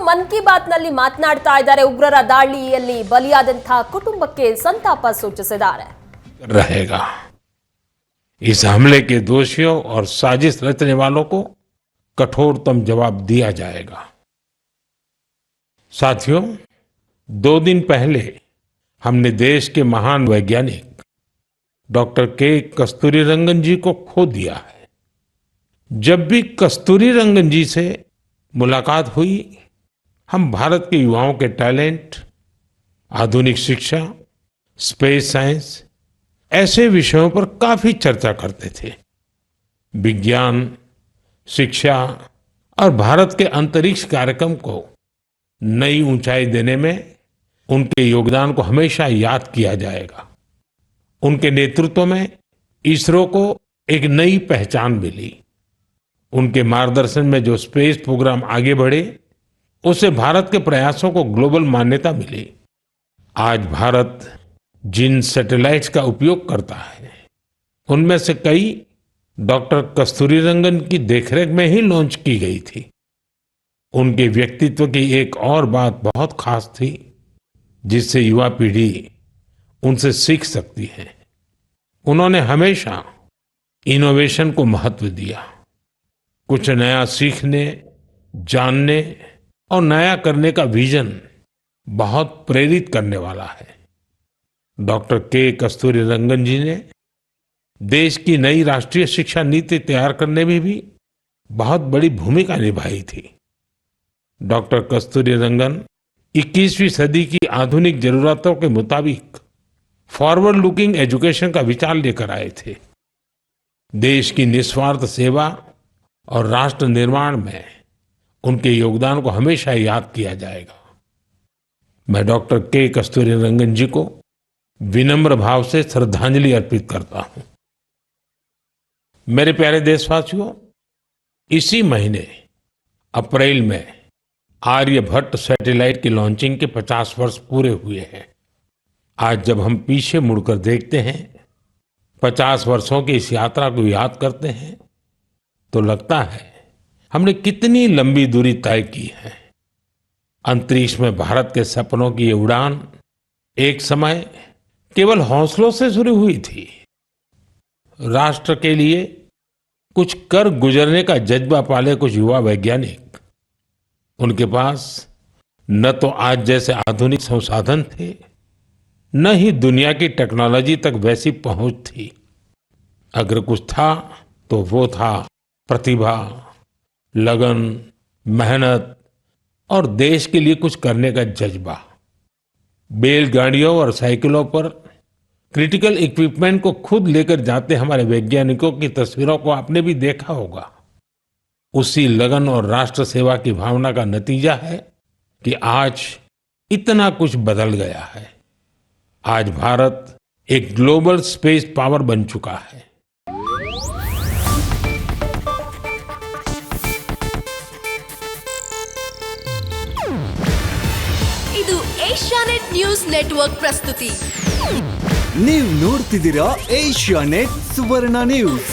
ಮನ್ ಕಿ ಬಾತ್ ನಲ್ಲಿ ಮಾತನಾಡ್ತಾ ಇದ್ದಾರೆ. ಉಗ್ರರ ದಾಳಿಯಲ್ಲಿ ಬಲಿಯಾದಂತಹ ಕುಟುಂಬಕ್ಕೆ ಸಂತಾಪ ಸೂಚಿಸಿದ್ದಾರೆ. रहेगा इस हमले के दोषियों और साजिश रचने वालों को कठोरतम जवाब दिया जाएगा। साथियों, 2 दिन पहले हमने देश के महान वैज्ञानिक डॉक्टर के कस्तूरीरंगन जी को खो दिया है। जब भी कस्तूरीरंगन जी से मुलाकात हुई, हम भारत के युवाओं के टैलेंट, आधुनिक शिक्षा, स्पेस साइंस ऐसे विषयों पर काफी चर्चा करते थे। विज्ञान, शिक्षा और भारत के अंतरिक्ष कार्यक्रम को नई ऊंचाई देने में उनके योगदान को हमेशा याद किया जाएगा। उनके नेतृत्व में इसरो को एक नई पहचान मिली। उनके मार्गदर्शन में जो स्पेस प्रोग्राम आगे बढ़े, उससे भारत के प्रयासों को ग्लोबल मान्यता मिली। आज भारत जिन सैटेलाइट्स का उपयोग करता है, उनमें से कई डॉक्टर कस्तूरीरंगन की देखरेख में ही लॉन्च की गई थी। उनके व्यक्तित्व की एक और बात बहुत खास थी, जिससे युवा पीढ़ी उनसे सीख सकती है। उन्होंने हमेशा इनोवेशन को महत्व दिया। कुछ नया सीखने, जानने और नया करने का विजन बहुत प्रेरित करने वाला है। डॉक्टर के कस्तूरीरंगन जी ने देश की नई राष्ट्रीय शिक्षा नीति तैयार करने में भी बहुत बड़ी भूमिका निभाई थी। डॉक्टर कस्तूरीरंगन 21वीं सदी की आधुनिक जरूरतों के मुताबिक फॉरवर्ड लुकिंग एजुकेशन का विचार लेकर आए थे। देश की निस्वार्थ सेवा और राष्ट्र निर्माण में उनके योगदान को हमेशा याद किया जाएगा। मैं डॉक्टर के कस्तूरीरंगन जी को विनम्र भाव से श्रद्धांजलि अर्पित करता हूं। मेरे प्यारे देशवासियों, इसी महीने अप्रैल में आर्यभट्ट सैटेलाइट की लॉन्चिंग के 50 वर्ष पूरे हुए हैं। आज जब हम पीछे मुड़कर देखते हैं, 50 वर्षों की इस यात्रा को याद करते हैं, तो लगता है हमने कितनी लंबी दूरी तय की है। अंतरिक्ष में भारत के सपनों की ये उड़ान एक समय केवल हौसलों से शुरू हुई थी। राष्ट्र के लिए कुछ कर गुजरने का जज्बा पाले कुछ युवा वैज्ञानिक, उनके पास न तो आज जैसे आधुनिक संसाधन थे, न ही दुनिया की टेक्नोलॉजी तक वैसी पहुंच थी। अगर कुछ था तो वो था प्रतिभा, लगन, मेहनत और देश के लिए कुछ करने का जज्बा। बैलगाड़ियों और साइकिलों पर क्रिटिकल इक्विपमेंट को खुद लेकर जाते हमारे वैज्ञानिकों की तस्वीरों को आपने भी देखा होगा। उसी लगन और राष्ट्र सेवा की भावना का नतीजा है कि आज इतना कुछ बदल गया है। आज भारत एक ग्लोबल स्पेस पावर बन चुका है। ಇದು ಏಷ್ಯಾನೆಟ್ ನ್ಯೂಸ್ ನೆಟ್ವರ್ಕ್ ಪ್ರಸ್ತುತಿ. ನೀವು ನೋಡ್ತಿದ್ದೀರಾ ಏಷ್ಯಾನೆಟ್ ಸುವರ್ಣ ನ್ಯೂಸ್.